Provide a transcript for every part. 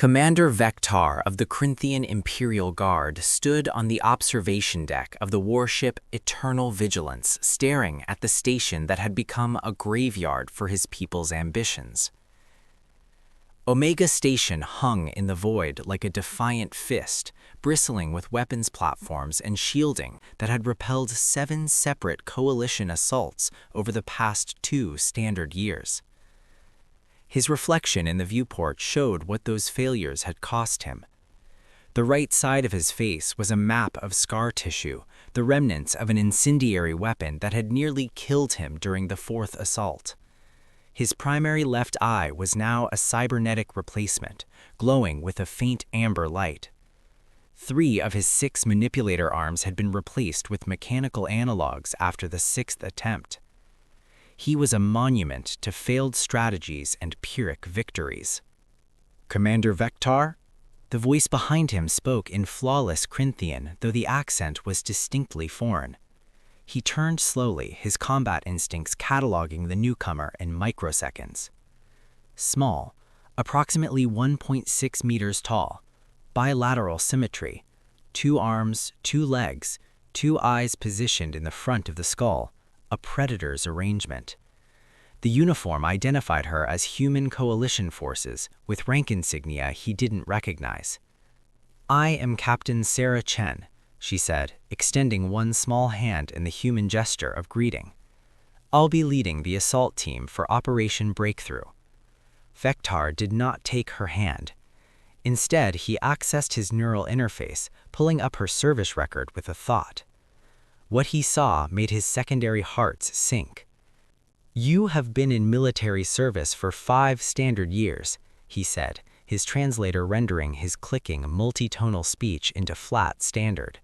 Commander Vectar of the Corinthian Imperial Guard stood on the observation deck of the warship Eternal Vigilance, staring at the station that had become a graveyard for his people's ambitions. Omega Station hung in the void like a defiant fist, bristling with weapons platforms and shielding that had repelled 7 separate coalition assaults over the past 2 standard years. His reflection in the viewport showed what those failures had cost him. The right side of his face was a map of scar tissue, the remnants of an incendiary weapon that had nearly killed him during the 4th assault. His primary left eye was now a cybernetic replacement, glowing with a faint amber light. 3 of his 6 manipulator arms had been replaced with mechanical analogs after the 6th attempt. He was a monument to failed strategies and Pyrrhic victories. "Commander Vectar?" The voice behind him spoke in flawless Corinthian, though the accent was distinctly foreign. He turned slowly, his combat instincts cataloging the newcomer in microseconds. Small, approximately 1.6 meters tall, bilateral symmetry, 2 arms, 2 legs, 2 eyes positioned in the front of the skull, a predator's arrangement. The uniform identified her as human coalition forces, with rank insignia he didn't recognize. "I am Captain Sarah Chen," she said, extending one small hand in the human gesture of greeting. "I'll be leading the assault team for Operation Breakthrough." Vectar did not take her hand. Instead, he accessed his neural interface, pulling up her service record with a thought. What he saw made his secondary hearts sink. "You have been in military service for 5 standard years," he said, his translator rendering his clicking, multitonal speech into flat standard.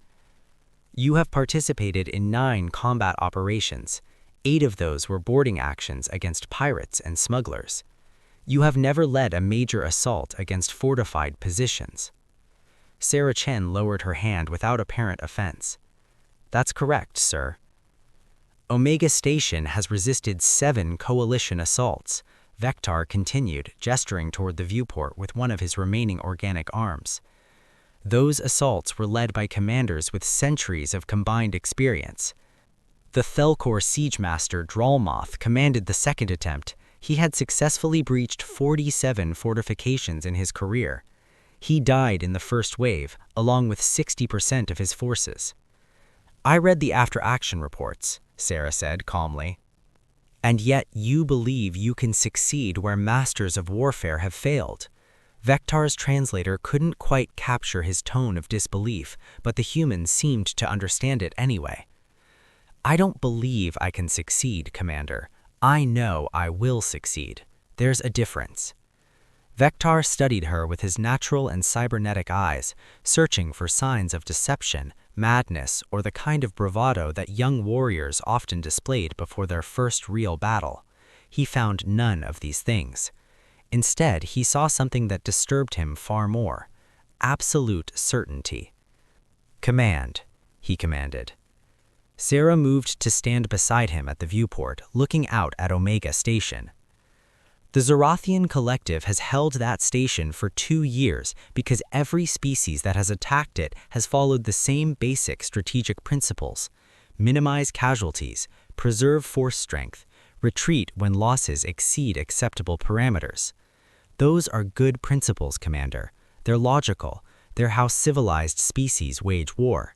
"You have participated in 9 combat operations. 8 of those were boarding actions against pirates and smugglers. You have never led a major assault against fortified positions." Sarah Chen lowered her hand without apparent offense. "That's correct, sir." "Omega Station has resisted 7 coalition assaults," Vectar continued, gesturing toward the viewport with one of his remaining organic arms. "Those assaults were led by commanders with centuries of combined experience. The Thelkor Siegemaster Dralmoth commanded the 2nd attempt. He had successfully breached 47 fortifications in his career. He died in the first wave, along with 60% of his forces. "I read the after-action reports," Sarah said calmly. "And yet you believe you can succeed where masters of warfare have failed." Vectar's translator couldn't quite capture his tone of disbelief, but the human seemed to understand it anyway. "I don't believe I can succeed, Commander. I know I will succeed. There's a difference." Vectar studied her with his natural and cybernetic eyes, searching for signs of deception, madness, or the kind of bravado that young warriors often displayed before their first real battle. He found none of these things. Instead, he saw something that disturbed him far more: absolute certainty. "Command," he commanded. Sarah moved to stand beside him at the viewport, looking out at Omega Station. "The Zorathian Collective has held that station for 2 years because every species that has attacked it has followed the same basic strategic principles: minimize casualties, preserve force strength, retreat when losses exceed acceptable parameters. Those are good principles, Commander. They're logical. They're how civilized species wage war.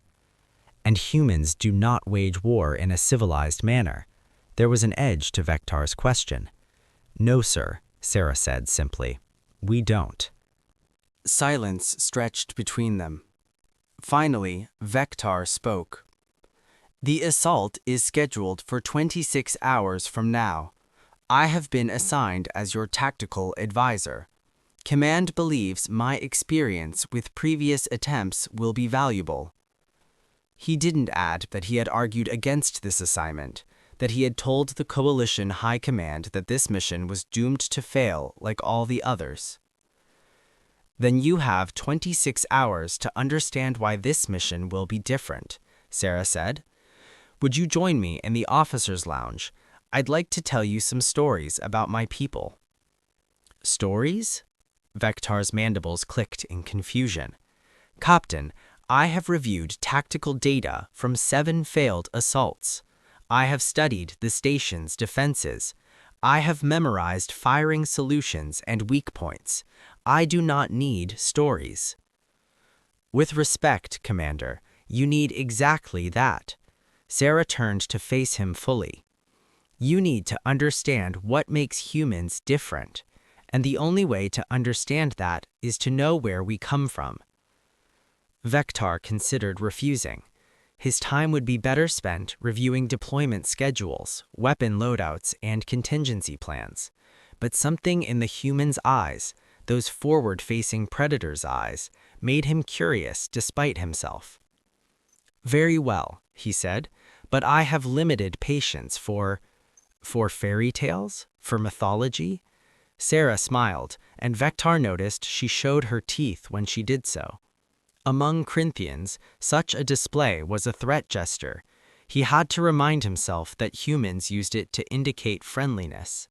And humans do not wage war in a civilized manner." There was an edge to Vectar's question. "No, sir," Sarah said simply. "We don't." Silence stretched between them. Finally, Vectar spoke. "The assault is scheduled for 26 hours from now. I have been assigned as your tactical advisor. Command believes my experience with previous attempts will be valuable." He didn't add that he had argued against this assignment, that he had told the Coalition High Command that this mission was doomed to fail like all the others. "Then you have 26 hours to understand why this mission will be different," Sarah said. "Would you join me in the officers' lounge? I'd like to tell you some stories about my people." "Stories?" Vectar's mandibles clicked in confusion. Captain, I have reviewed tactical data from 7 failed assaults. I have studied the station's defenses. I have memorized firing solutions and weak points. I do not need stories. With respect, Commander, you need exactly that. Sarah turned to face him fully. You need to understand what makes humans different, and the only way to understand that is to know where we come from. Vectar considered refusing. His time would be better spent reviewing deployment schedules, weapon loadouts, and contingency plans. But something in the human's eyes, those forward-facing predator's eyes, made him curious despite himself. Very well, he said, but I have limited patience for fairy tales? For mythology? Sarah smiled, and Vectar noticed she showed her teeth when she did so. Among Corinthians, such a display was a threat gesture. He had to remind himself that humans used it to indicate friendliness.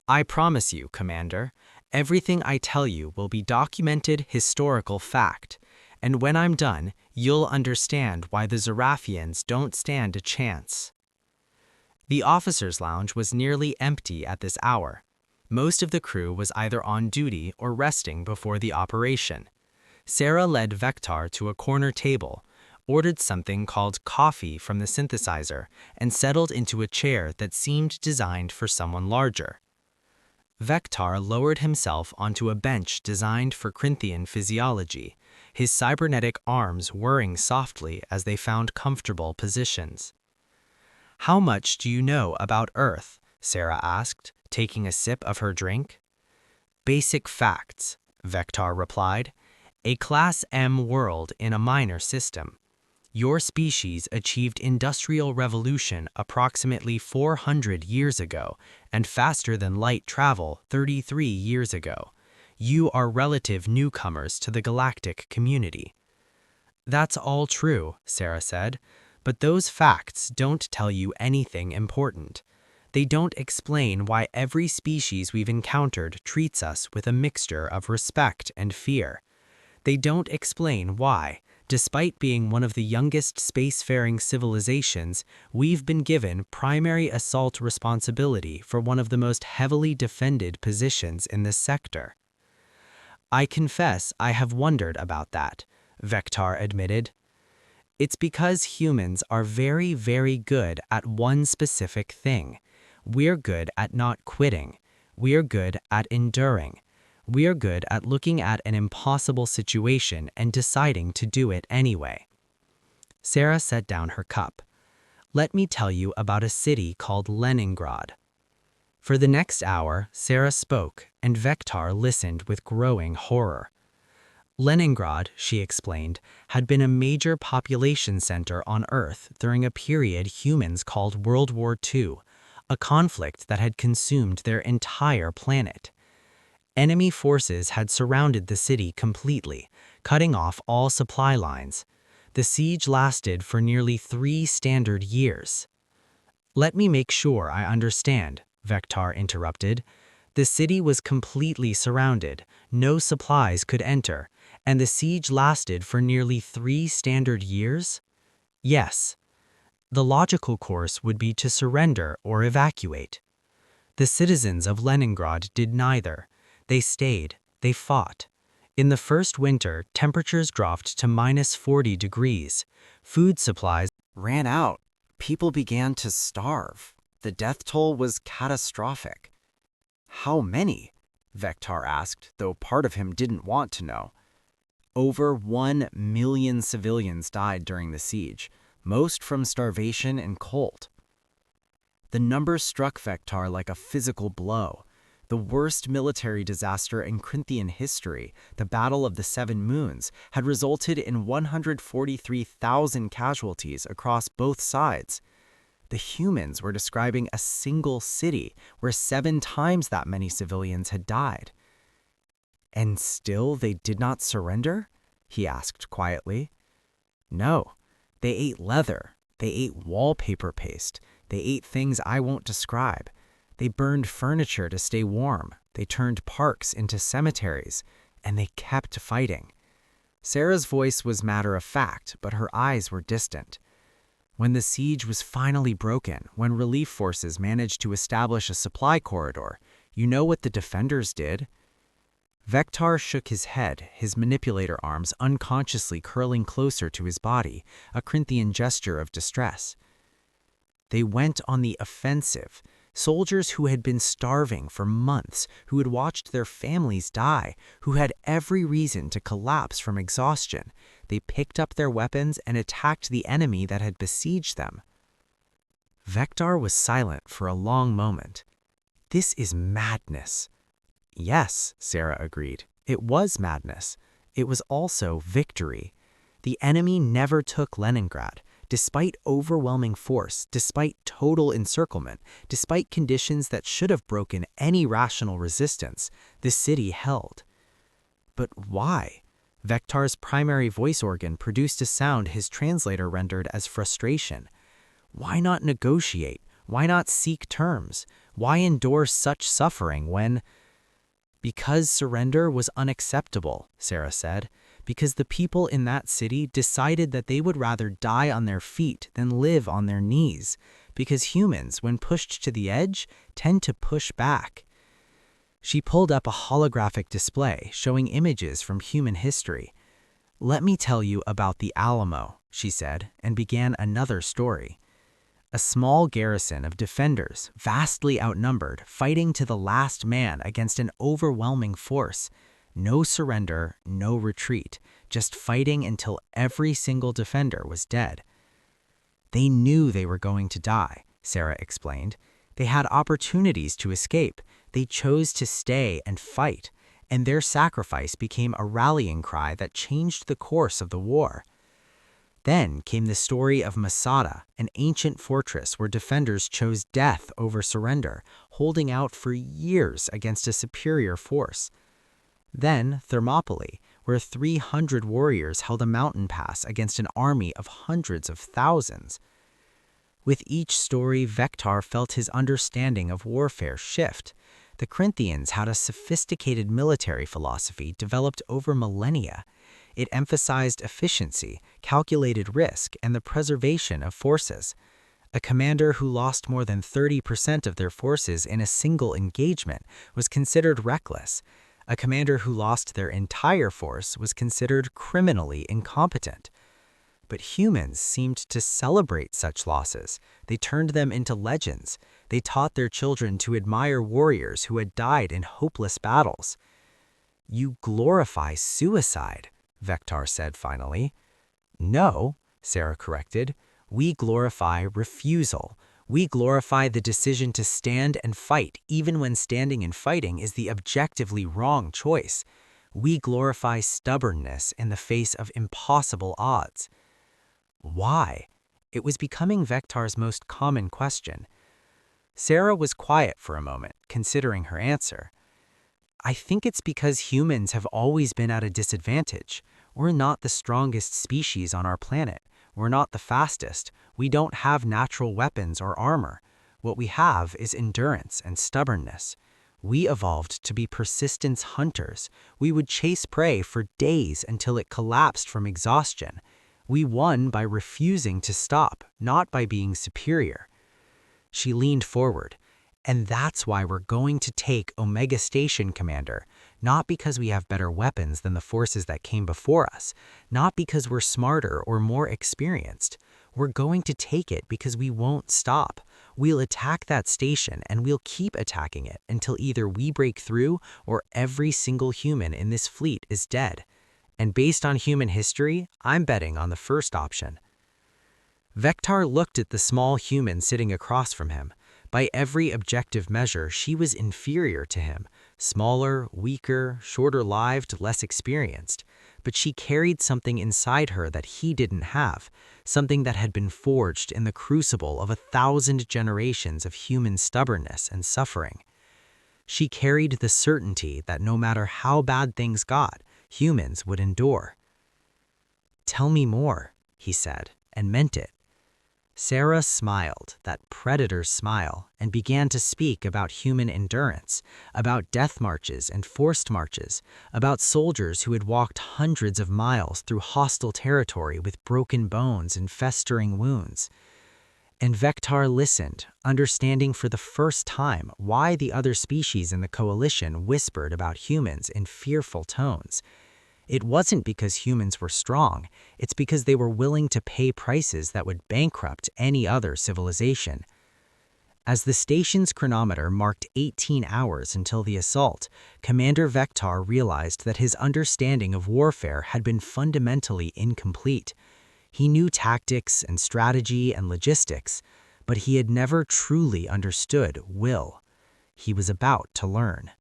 I promise you, Commander, everything I tell you will be documented historical fact, and when I'm done, you'll understand why the Zerafians don't stand a chance. The officers' lounge was nearly empty at this hour. Most of the crew was either on duty or resting before the operation. Sarah led Vectar to a corner table, ordered something called coffee from the synthesizer, and settled into a chair that seemed designed for someone larger. Vectar lowered himself onto a bench designed for Corinthian physiology, his cybernetic arms whirring softly as they found comfortable positions. How much do you know about Earth? Sarah asked, taking a sip of her drink. Basic facts, Vectar replied. A Class M world in a minor system. Your species achieved industrial revolution approximately 400 years ago and faster than light travel 33 years ago. You are relative newcomers to the galactic community. That's all true, Sarah said, but those facts don't tell you anything important. They don't explain why every species we've encountered treats us with a mixture of respect and fear. They don't explain why, despite being one of the youngest spacefaring civilizations, we've been given primary assault responsibility for one of the most heavily defended positions in this sector. I confess I have wondered about that, Vectar admitted. It's because humans are very, very good at one specific thing. We're good at not quitting. We're good at enduring. We're good at looking at an impossible situation and deciding to do it anyway. Sarah set down her cup. Let me tell you about a city called Leningrad. For the next hour, Sarah spoke, and Vectar listened with growing horror. Leningrad, she explained, had been a major population center on Earth during a period humans called World War II, a conflict that had consumed their entire planet. Enemy forces had surrounded the city completely, cutting off all supply lines. The siege lasted for nearly 3 standard years. Let me make sure I understand, Vectar interrupted. The city was completely surrounded, no supplies could enter, and the siege lasted for nearly 3 standard years? Yes. The logical course would be to surrender or evacuate. The citizens of Leningrad did neither. They stayed, they fought. In the first winter, temperatures dropped to -40 degrees. Food supplies ran out. People began to starve. The death toll was catastrophic. How many? Vectar asked, though part of him didn't want to know. Over 1 million civilians died during the siege, most from starvation and cold. The number struck Vectar like a physical blow. The worst military disaster in Corinthian history, the Battle of the Seven Moons, had resulted in 143,000 casualties across both sides. The humans were describing a single city where 7 times that many civilians had died. And still they did not surrender? He asked quietly. No, they ate leather, they ate wallpaper paste, they ate things I won't describe. They burned furniture to stay warm. They turned parks into cemeteries, and they kept fighting. Sarah's voice was matter of fact, but her eyes were distant. When the siege was finally broken, when relief forces managed to establish a supply corridor, you know what the defenders did? Vectar shook his head, his manipulator arms unconsciously curling closer to his body, a Corinthian gesture of distress. They went on the offensive. Soldiers who had been starving for months, who had watched their families die, who had every reason to collapse from exhaustion, they picked up their weapons and attacked the enemy that had besieged them. Vectar was silent for a long moment. This is madness. Yes, Sarah agreed. It was madness. It was also victory. The enemy never took Leningrad. Despite overwhelming force, despite total encirclement, despite conditions that should have broken any rational resistance, the city held. But why? Vectar's primary voice organ produced a sound his translator rendered as frustration. Why not negotiate? Why not seek terms? Why endure such suffering when... Because surrender was unacceptable, Sarah said. Because the people in that city decided that they would rather die on their feet than live on their knees. Because humans, when pushed to the edge, tend to push back. She pulled up a holographic display showing images from human history. "Let me tell you about the Alamo," she said, and began another story. A small garrison of defenders, vastly outnumbered, fighting to the last man against an overwhelming force. No surrender, no retreat, just fighting until every single defender was dead. They knew they were going to die, Sarah explained. They had opportunities to escape. They chose to stay and fight, and their sacrifice became a rallying cry that changed the course of the war. Then came the story of Masada, an ancient fortress where defenders chose death over surrender, holding out for years against a superior force. Then Thermopylae, where 300 warriors held a mountain pass against an army of hundreds of thousands. With each story, Vectar felt his understanding of warfare shift. The Corinthians had a sophisticated military philosophy developed over millennia. It emphasized efficiency, calculated risk, and the preservation of forces. A commander who lost more than 30% of their forces in a single engagement was considered reckless. A commander who lost their entire force was considered criminally incompetent. But humans seemed to celebrate such losses. They turned them into legends. They taught their children to admire warriors who had died in hopeless battles. "You glorify suicide," Vectar said finally. "No," Sarah corrected. "We glorify refusal. We glorify the decision to stand and fight even when standing and fighting is the objectively wrong choice. We glorify stubbornness in the face of impossible odds." Why? It was becoming Vectar's most common question. Sarah was quiet for a moment, considering her answer. "I think it's because humans have always been at a disadvantage. We're not the strongest species on our planet. We're not the fastest. We don't have natural weapons or armor. What we have is endurance and stubbornness. We evolved to be persistence hunters. We would chase prey for days until it collapsed from exhaustion. We won by refusing to stop, not by being superior." She leaned forward. "And that's why we're going to take Omega Station, Commander. Not because we have better weapons than the forces that came before us. Not because we're smarter or more experienced. We're going to take it because we won't stop. We'll attack that station and we'll keep attacking it until either we break through or every single human in this fleet is dead. And based on human history, I'm betting on the first option." Vectar looked at the small human sitting across from him. By every objective measure, she was inferior to him. Smaller, weaker, shorter-lived, less experienced. But she carried something inside her that he didn't have, something that had been forged in the crucible of 1,000 generations of human stubbornness and suffering. She carried the certainty that no matter how bad things got, humans would endure. "Tell me more," he said, and meant it. Sarah smiled, that predator's smile, and began to speak about human endurance, about death marches and forced marches, about soldiers who had walked hundreds of miles through hostile territory with broken bones and festering wounds. And Vectar listened, understanding for the first time why the other species in the coalition whispered about humans in fearful tones. It wasn't because humans were strong, it's because they were willing to pay prices that would bankrupt any other civilization. As the station's chronometer marked 18 hours until the assault, Commander Vectar realized that his understanding of warfare had been fundamentally incomplete. He knew tactics and strategy and logistics, but he had never truly understood will. He was about to learn.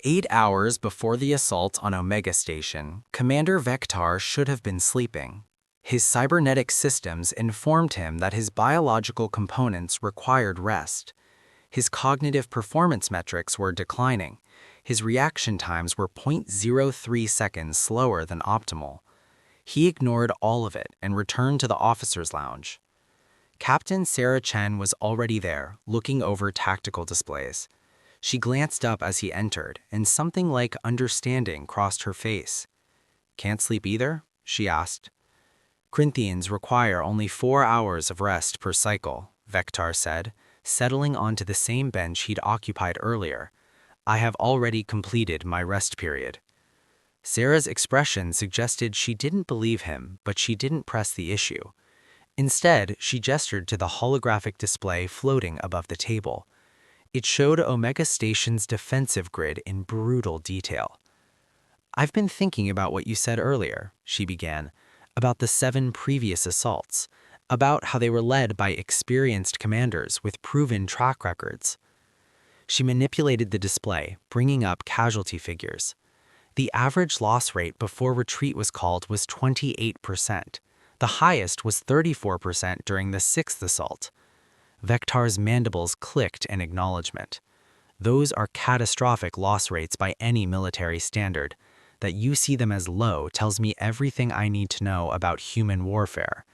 8 hours before the assault on Omega Station, Commander Vectar should have been sleeping. His cybernetic systems informed him that his biological components required rest. His cognitive performance metrics were declining. His reaction times were 0.03 seconds slower than optimal. He ignored all of it and returned to the officers' lounge. Captain Sarah Chen was already there, looking over tactical displays. She glanced up as he entered, and something like understanding crossed her face. "Can't sleep either?" she asked. "Corinthians require only 4 hours of rest per cycle," Vectar said, settling onto the same bench he'd occupied earlier. "I have already completed my rest period." Sarah's expression suggested she didn't believe him, but she didn't press the issue. Instead, she gestured to the holographic display floating above the table. It showed Omega Station's defensive grid in brutal detail. "I've been thinking about what you said earlier," she began, "about the 7 previous assaults, about how they were led by experienced commanders with proven track records." She manipulated the display, bringing up casualty figures. The average loss rate before retreat was called was 28%. The highest was 34% during the 6th assault. Vectar's mandibles clicked in acknowledgement. "Those are catastrophic loss rates by any military standard. That you see them as low tells me everything I need to know about human warfare."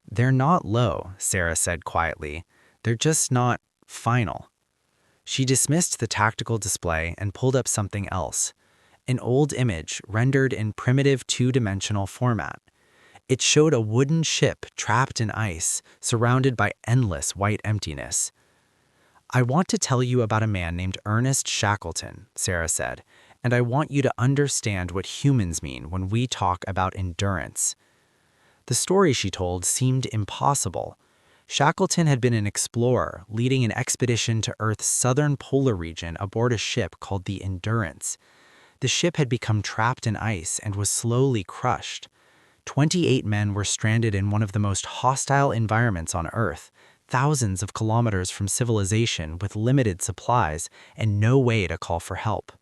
"They're not low," Sarah said quietly. "They're just not final." She dismissed the tactical display and pulled up something else. An old image rendered in primitive 2-dimensional format. It showed a wooden ship trapped in ice, surrounded by endless white emptiness. "I want to tell you about a man named Ernest Shackleton," Sarah said, "and I want you to understand what humans mean when we talk about endurance." The story she told seemed impossible. Shackleton had been an explorer, leading an expedition to Earth's southern polar region aboard a ship called the Endurance. The ship had become trapped in ice and was slowly crushed. 28 men were stranded in one of the most hostile environments on Earth, thousands of kilometers from civilization with limited supplies and no way to call for help.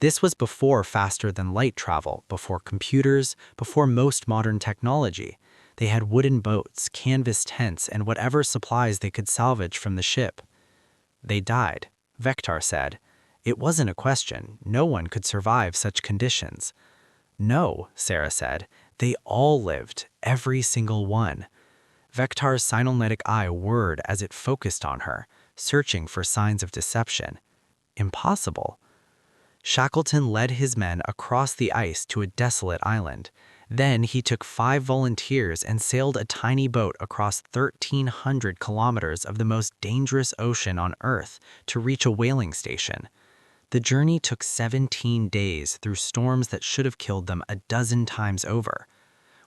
This was before faster-than-light travel, before computers, before most modern technology. They had wooden boats, canvas tents, and whatever supplies they could salvage from the ship. "They died," Vectar said. "It wasn't a question. No one could survive such conditions." "No," Sarah said. "They all lived, every single one." Vectar's cybernetic eye whirred as it focused on her, searching for signs of deception. "Impossible." Shackleton led his men across the ice to a desolate island. Then he took 5 volunteers and sailed a tiny boat across 1,300 kilometers of the most dangerous ocean on Earth to reach a whaling station. The journey took 17 days through storms that should have killed them a dozen times over.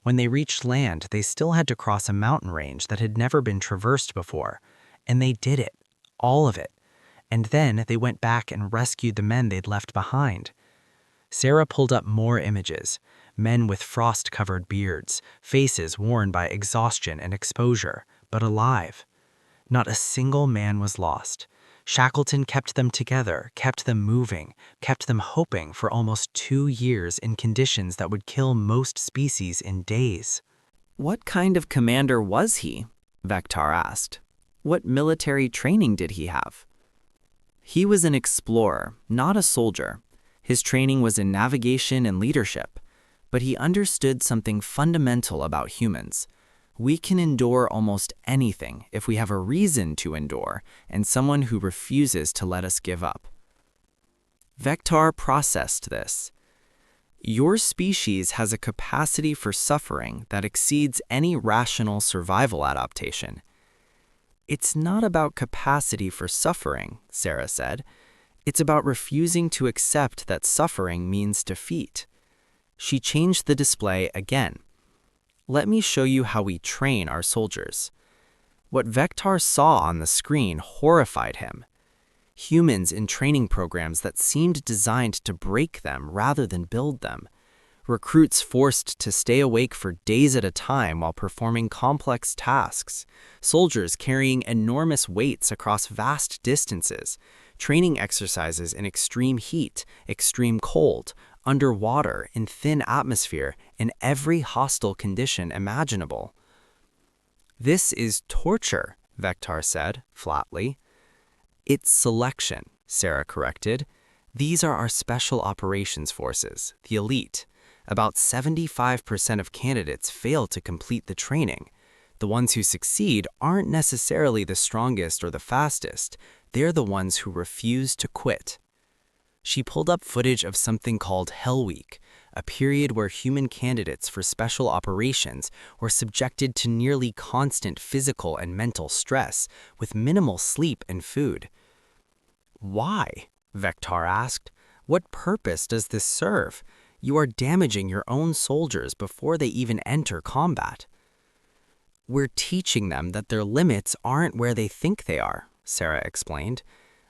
When they reached land, they still had to cross a mountain range that had never been traversed before. And they did it, all of it. And then they went back and rescued the men they'd left behind. Sarah pulled up more images. Men with frost-covered beards, faces worn by exhaustion and exposure, but alive. Not a single man was lost. Shackleton kept them together, kept them moving, kept them hoping for almost 2 years in conditions that would kill most species in days. "What kind of commander was he?" Vectar asked. "What military training did he have?" "He was an explorer, not a soldier. His training was in navigation and leadership, but he understood something fundamental about humans. We can endure almost anything if we have a reason to endure and someone who refuses to let us give up. Vector processed this. Your species has a capacity for suffering that exceeds any rational survival adaptation. It's not about capacity for suffering, Sarah said. It's about refusing to accept that suffering means defeat. She changed the display again. Let me show you how we train our soldiers. What Vector saw on the screen horrified him. Humans in training programs that seemed designed to break them rather than build them. Recruits forced to stay awake for days at a time while performing complex tasks. Soldiers carrying enormous weights across vast distances. Training exercises in extreme heat, extreme cold, underwater, in thin atmosphere, in every hostile condition imaginable. This is torture, Vector said, flatly. It's selection, Sarah corrected. These are our special operations forces, the elite. About 75% of candidates fail to complete the training. The ones who succeed aren't necessarily the strongest or the fastest. They're the ones who refuse to quit. She pulled up footage of something called Hell Week, a period where human candidates for special operations were subjected to nearly constant physical and mental stress, with minimal sleep and food. Why? Vector asked. What purpose does this serve? You are damaging your own soldiers before they even enter combat. We're teaching them that their limits aren't where they think they are, Sarah explained.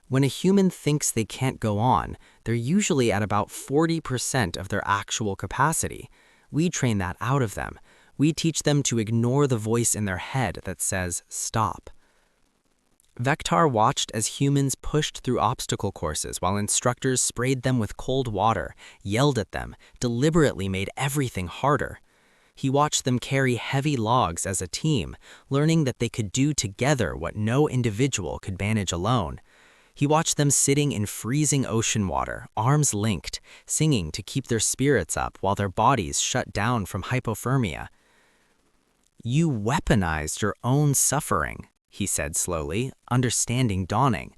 When a human thinks they can't go on, they're usually at about 40% of their actual capacity. We train that out of them. We teach them to ignore the voice in their head that says, stop. Vector watched as humans pushed through obstacle courses while instructors sprayed them with cold water, yelled at them, deliberately made everything harder. He watched them carry heavy logs as a team, learning that they could do together what no individual could manage alone. He watched them sitting in freezing ocean water, arms linked, singing to keep their spirits up while their bodies shut down from hypothermia. You weaponized your own suffering, he said slowly, understanding dawning.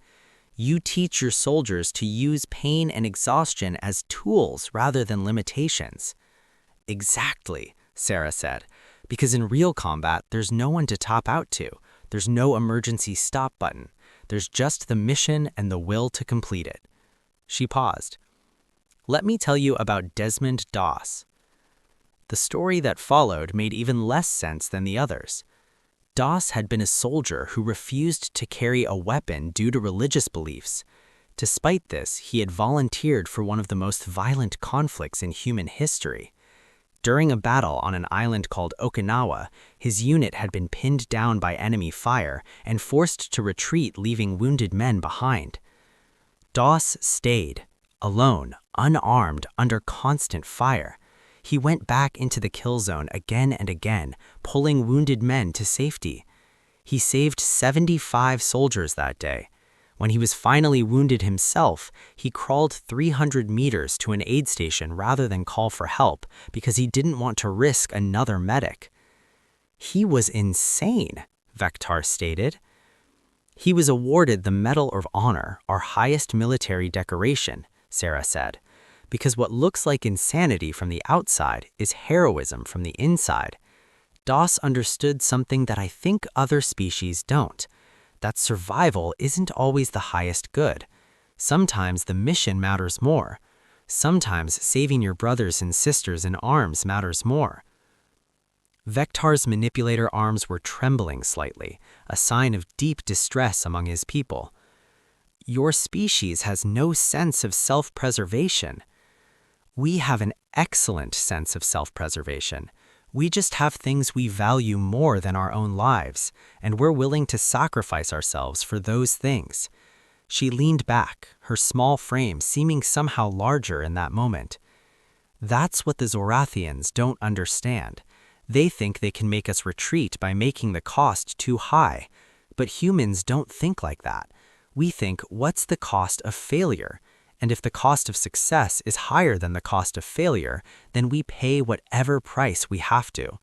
You teach your soldiers to use pain and exhaustion as tools rather than limitations. Exactly, Sarah said, because in real combat, there's no one to top out to. There's no emergency stop button. There's just the mission and the will to complete it. She paused. Let me tell you about Desmond Doss. The story that followed made even less sense than the others. Doss had been a soldier who refused to carry a weapon due to religious beliefs. Despite this, he had volunteered for one of the most violent conflicts in human history. During a battle on an island called Okinawa, his unit had been pinned down by enemy fire and forced to retreat, leaving wounded men behind. Doss stayed, alone, unarmed, under constant fire. He went back into the kill zone again and again, pulling wounded men to safety. He saved 75 soldiers that day. When he was finally wounded himself, he crawled 300 meters to an aid station rather than call for help because he didn't want to risk another medic. He was insane, Vector stated. He was awarded the Medal of Honor, our highest military decoration, Sarah said, because what looks like insanity from the outside is heroism from the inside. Doss understood something that I think other species don't. That survival isn't always the highest good. Sometimes the mission matters more. Sometimes saving your brothers and sisters in arms matters more. Vector's manipulator arms were trembling slightly, a sign of deep distress among his people. Your species has no sense of self-preservation. We have an excellent sense of self-preservation. We just have things we value more than our own lives, and we're willing to sacrifice ourselves for those things. She leaned back, her small frame seeming somehow larger in that moment. That's what the Zorathians don't understand. They think they can make us retreat by making the cost too high. But humans don't think like that. We think, what's the cost of failure? And if the cost of success is higher than the cost of failure, then we pay whatever price we have to.